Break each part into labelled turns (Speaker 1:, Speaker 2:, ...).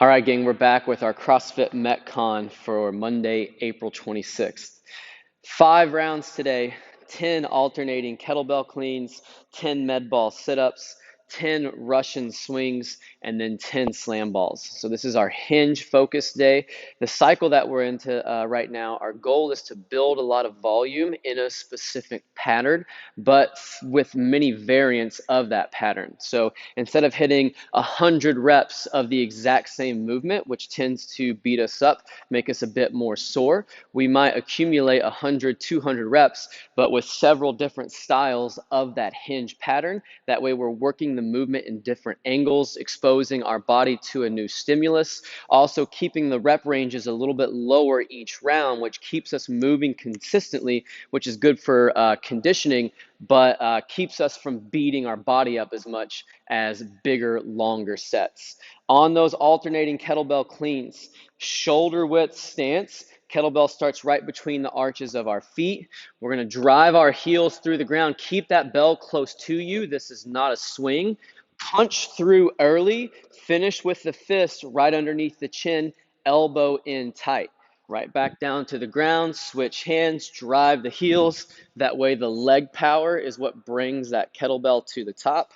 Speaker 1: All right, gang, we're back with our CrossFit Metcon for Monday, April 26th. 5 rounds today, 10 alternating kettlebell cleans, 10 med ball sit-ups, 10 Russian swings, and then 10 slam balls. So this is our hinge focus day. The cycle that we're into right now, our goal is to build a lot of volume in a specific pattern, but with many variants of that pattern. So instead of hitting 100 reps of the exact same movement, which tends to beat us up, make us a bit more sore, we might accumulate 100, 200 reps, but with several different styles of that hinge pattern. That way we're working the movement in different angles, exposing our body to a new stimulus, also keeping the rep ranges a little bit lower each round, which keeps us moving consistently, which is good for conditioning, but keeps us from beating our body up as much as bigger, longer sets. On those alternating kettlebell cleans, shoulder width stance. Kettlebell starts right between the arches of our feet. We're going to drive our heels through the ground. Keep that bell close to you. This is not a swing. Punch through early. Finish with the fist right underneath the chin, elbow in tight. Right back down to the ground, switch hands, drive the heels. That way the leg power is what brings that kettlebell to the top.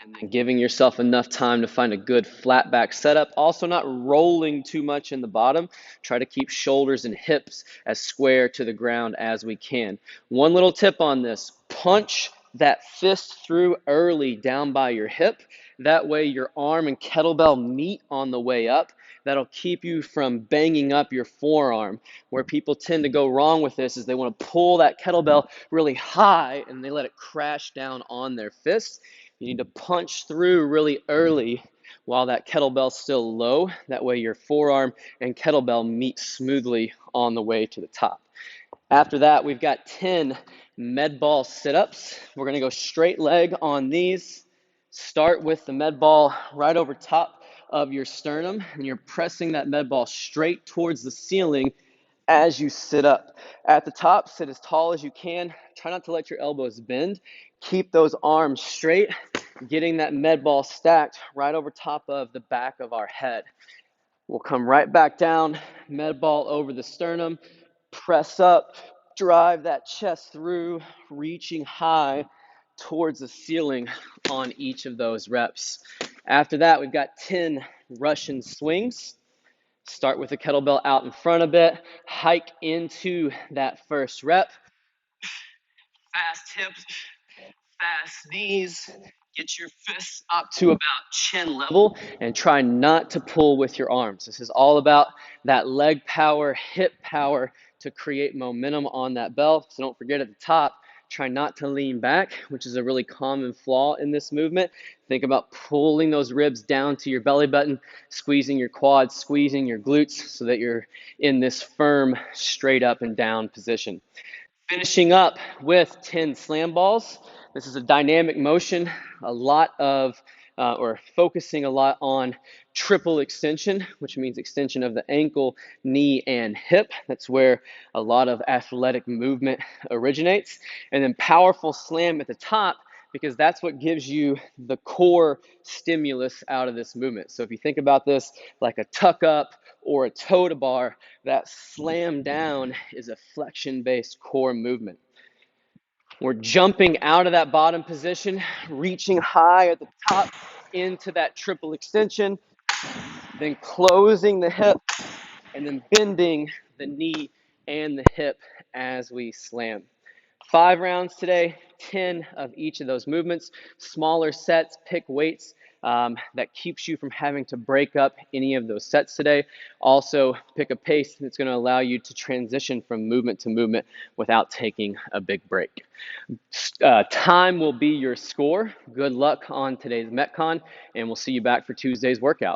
Speaker 1: And then giving yourself enough time to find a good flat back setup. Also not rolling too much in the bottom. Try to keep shoulders and hips as square to the ground as we can. One little tip on this, punch that fist through early down by your hip. That way your arm and kettlebell meet on the way up. That'll keep you from banging up your forearm. Where people tend to go wrong with this is they want to pull that kettlebell really high and they let it crash down on their fist. You need to punch through really early while that kettlebell's still low. That way your forearm and kettlebell meet smoothly on the way to the top. After that, we've got 10 med ball sit-ups. We're going to go straight leg on these. Start with the med ball right over top of your sternum, and you're pressing that med ball straight towards the ceiling as you sit up. At the top, sit as tall as you can. Try not to let your elbows bend. Keep those arms straight, getting that med ball stacked right over top of the back of our head. We'll come right back down, med ball over the sternum, press up, drive that chest through, reaching high towards the ceiling on each of those reps. After that, we've got 10 Russian swings. Start with the kettlebell out in front a bit, hike into that first rep. Fast hips, fast knees. Get your fists up to about chin level and try not to pull with your arms. This is all about that leg power, hip power to create momentum on that bell. So don't forget at the top, try not to lean back, which is a really common flaw in this movement. Think about pulling those ribs down to your belly button, squeezing your quads, squeezing your glutes so that you're in this firm, straight up and down position. Finishing up with 10 slam balls. This is a dynamic motion, or focusing a lot on triple extension, which means extension of the ankle, knee, and hip. That's where a lot of athletic movement originates. And then powerful slam at the top, because that's what gives you the core stimulus out of this movement. So if you think about this like a tuck up or a toe to bar, that slam down is a flexion-based core movement. We're jumping out of that bottom position, reaching high at the top into that triple extension, then closing the hip, and then bending the knee and the hip as we slam. 5 rounds today, 10 of each of those movements. Smaller sets, pick weights that keeps you from having to break up any of those sets today. Also, pick a pace that's going to allow you to transition from movement to movement without taking a big break. Time will be your score. Good luck on today's Metcon, and we'll see you back for Tuesday's workout.